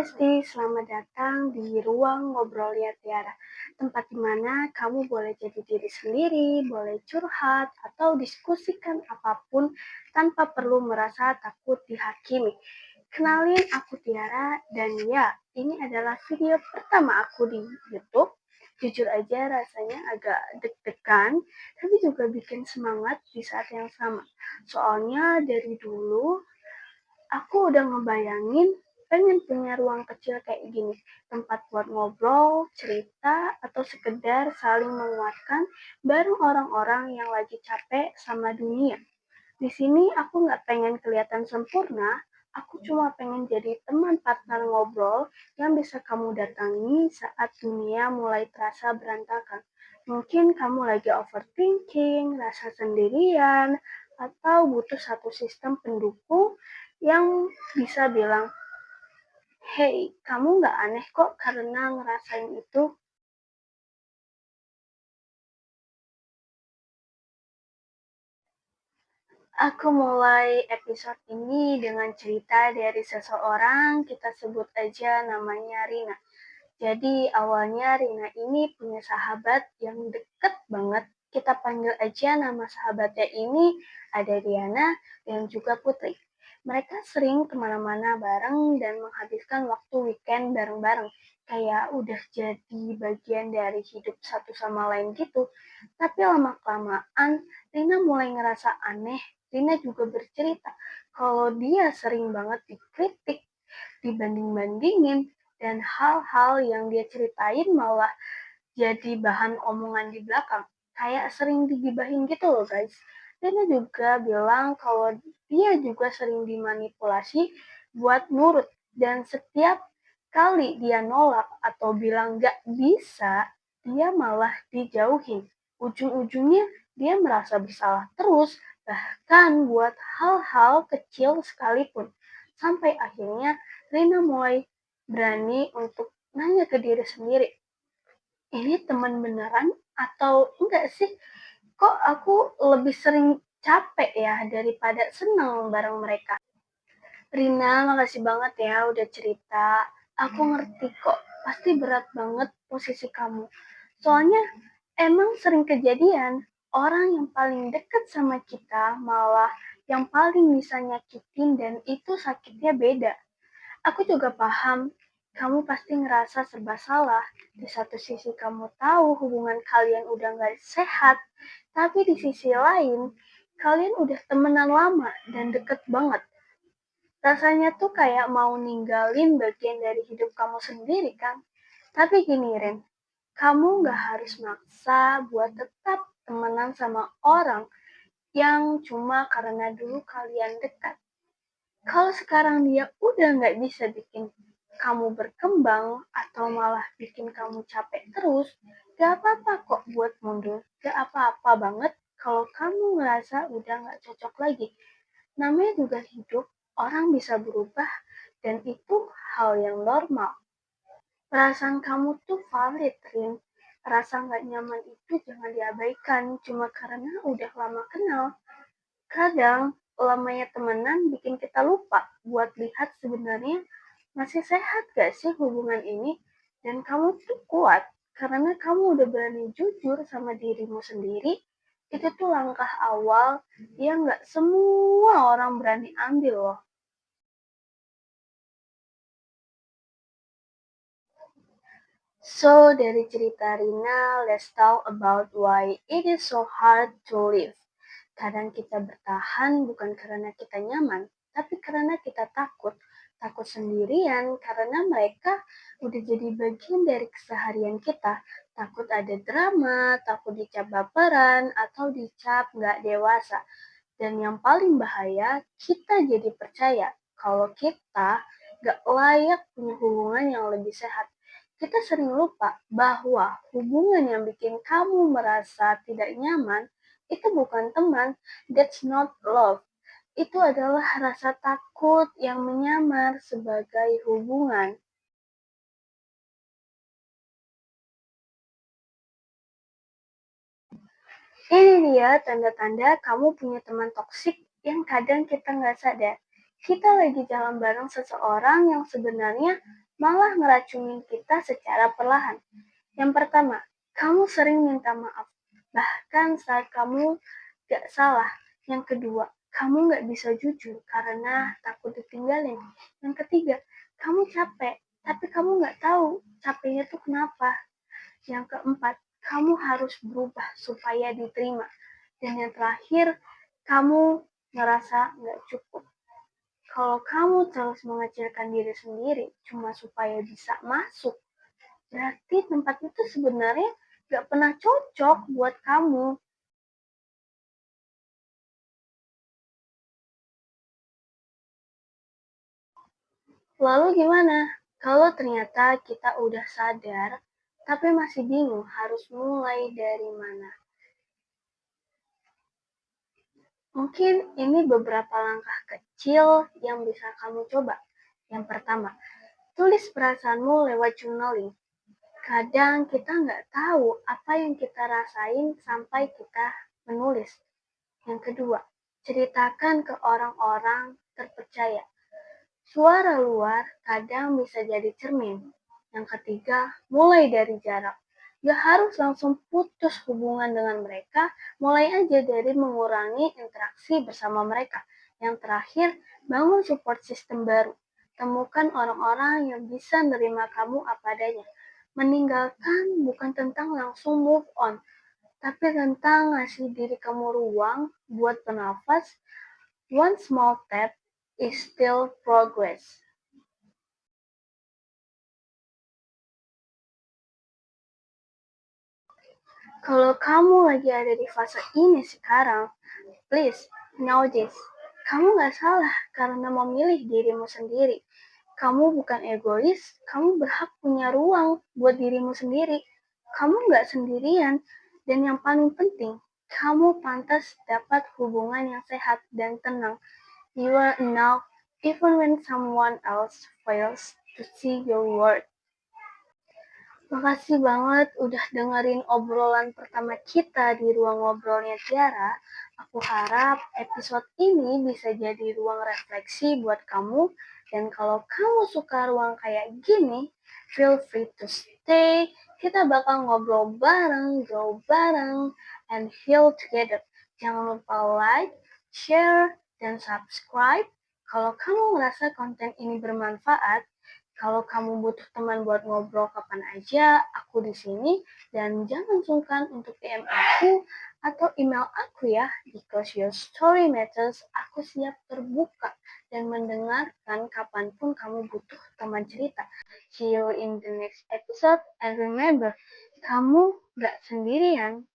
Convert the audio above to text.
Besti, selamat datang di ruang ngobrolnya Tiara, tempat di mana kamu boleh jadi diri sendiri, boleh curhat, atau diskusikan apapun tanpa perlu merasa takut dihakimi. Kenalin, aku Tiara, dan ya, ini adalah video pertama aku di YouTube. Jujur aja rasanya agak deg-degan, tapi juga bikin semangat di saat yang sama. Soalnya dari dulu aku udah ngebayangin pengen punya ruang kecil kayak gini, tempat buat ngobrol, cerita, atau sekedar saling menguatkan bareng orang-orang yang lagi capek sama dunia. Di sini aku nggak pengen kelihatan sempurna, aku cuma pengen jadi teman partner ngobrol yang bisa kamu datangi saat dunia mulai terasa berantakan. Mungkin kamu lagi overthinking, rasa sendirian, atau butuh satu sistem pendukung yang bisa bilang, "Hey, kamu nggak aneh kok karena ngerasain itu." Aku mulai episode ini dengan cerita dari seseorang, kita sebut aja namanya Rina. Jadi awalnya Rina ini punya sahabat yang deket banget. Kita panggil aja nama sahabatnya ini ada Diana dan juga Putri. Mereka sering kemana-mana bareng dan menghabiskan waktu weekend bareng-bareng. Kayak udah jadi bagian dari hidup satu sama lain gitu. Tapi lama-kelamaan Rina mulai ngerasa aneh. Rina juga bercerita kalau dia sering banget dikritik, dibanding-bandingin, dan hal-hal yang dia ceritain malah jadi bahan omongan di belakang. Kayak sering digibahin gitu loh guys. Rina juga bilang kalau dia juga sering dimanipulasi buat nurut. Dan setiap kali dia nolak atau bilang gak bisa, dia malah dijauhin. Ujung-ujungnya dia merasa bersalah terus, bahkan buat hal-hal kecil sekalipun. Sampai akhirnya Rina mulai berani untuk nanya ke diri sendiri, ini teman beneran atau enggak sih? Kok aku lebih sering capek ya daripada senang bareng mereka? Rina, makasih banget ya udah cerita. Aku ngerti kok, pasti berat banget posisi kamu. Soalnya emang sering kejadian, orang yang paling dekat sama kita malah yang paling bisa nyakitin dan itu sakitnya beda. Aku juga paham, kamu pasti ngerasa serba salah. Di satu sisi kamu tahu hubungan kalian udah gak sehat, tapi di sisi lain, kalian udah temenan lama dan deket banget. Rasanya tuh kayak mau ninggalin bagian dari hidup kamu sendiri kan? Tapi gini Ren, kamu gak harus maksa buat tetap temenan sama orang yang cuma karena dulu kalian dekat. Kalau sekarang dia udah nggak bisa bikin kamu berkembang atau malah bikin kamu capek terus, gak apa-apa kok buat mundur. Gak apa-apa banget kalau kamu ngerasa udah nggak cocok lagi. Namanya juga hidup, orang bisa berubah dan itu hal yang normal. Perasaan kamu tuh valid, Rin. Rasa nggak nyaman itu jangan diabaikan cuma karena udah lama kenal. Kadang lamanya temenan bikin kita lupa buat lihat sebenarnya masih sehat gak sih hubungan ini. Dan kamu tuh kuat karena kamu udah berani jujur sama dirimu sendiri. Itu tuh langkah awal yang gak semua orang berani ambil loh. So, dari cerita Rina, let's talk about why it is so hard to live. Kadang kita bertahan bukan karena kita nyaman, tapi karena kita takut. Takut sendirian karena mereka udah jadi bagian dari keseharian kita. Takut ada drama, takut dicap baperan, atau dicap nggak dewasa. Dan yang paling bahaya, kita jadi percaya kalau kita nggak layak punya hubungan yang lebih sehat. Kita sering lupa bahwa hubungan yang bikin kamu merasa tidak nyaman itu bukan teman, that's not love. Itu adalah rasa takut yang menyamar sebagai hubungan. Ini dia tanda-tanda kamu punya teman toksik yang kadang kita nggak sadar. Kita lagi jalan bareng seseorang yang sebenarnya malah ngeracunin kita secara perlahan. Yang pertama, kamu sering minta maaf, bahkan saat kamu gak salah. Yang kedua, kamu gak bisa jujur karena takut ditinggalin. Yang ketiga, kamu capek, tapi kamu gak tahu capeknya tuh kenapa. Yang keempat, kamu harus berubah supaya diterima. Dan yang terakhir, kamu ngerasa gak cukup. Kalau kamu terus mengecilkan diri sendiri cuma supaya bisa masuk, berarti tempat itu sebenarnya gak pernah cocok buat kamu. Lalu gimana? Kalau ternyata kita udah sadar, tapi masih bingung harus mulai dari mana? Mungkin ini beberapa langkah kecil yang bisa kamu coba. Yang pertama, tulis perasaanmu lewat journaling. Kadang kita nggak tahu apa yang kita rasain sampai kita menulis. Yang kedua, ceritakan ke orang-orang terpercaya. Suara luar kadang bisa jadi cermin. Yang ketiga, mulai dari jarak. Gak harus langsung putus hubungan dengan mereka, mulai aja dari mengurangi interaksi bersama mereka. Yang terakhir, bangun support system baru. Temukan orang-orang yang bisa menerima kamu apa adanya. Meninggalkan bukan tentang langsung move on, tapi tentang ngasih diri kamu ruang buat bernafas. One small step is still progress. Kalau kamu lagi ada di fase ini sekarang, please know this. Kamu gak salah karena memilih dirimu sendiri. Kamu bukan egois, kamu berhak punya ruang buat dirimu sendiri. Kamu gak sendirian, dan yang paling penting, kamu pantas dapat hubungan yang sehat dan tenang. You are enough even when someone else fails to see your worth. Makasih banget udah dengerin obrolan pertama kita di ruang ngobrolnya Tiara. Aku harap episode ini bisa jadi ruang refleksi buat kamu. Dan kalau kamu suka ruang kayak gini, feel free to stay. Kita bakal ngobrol bareng, grow bareng, and heal together. Jangan lupa like, share, dan subscribe. Kalau kamu merasa konten ini bermanfaat, kalau kamu butuh teman buat ngobrol kapan aja, aku di sini. Dan jangan sungkan untuk DM aku atau email aku ya. Because your story matters, aku siap terbuka dan mendengarkan kapanpun kamu butuh teman cerita. See you in the next episode. And remember, kamu gak sendirian.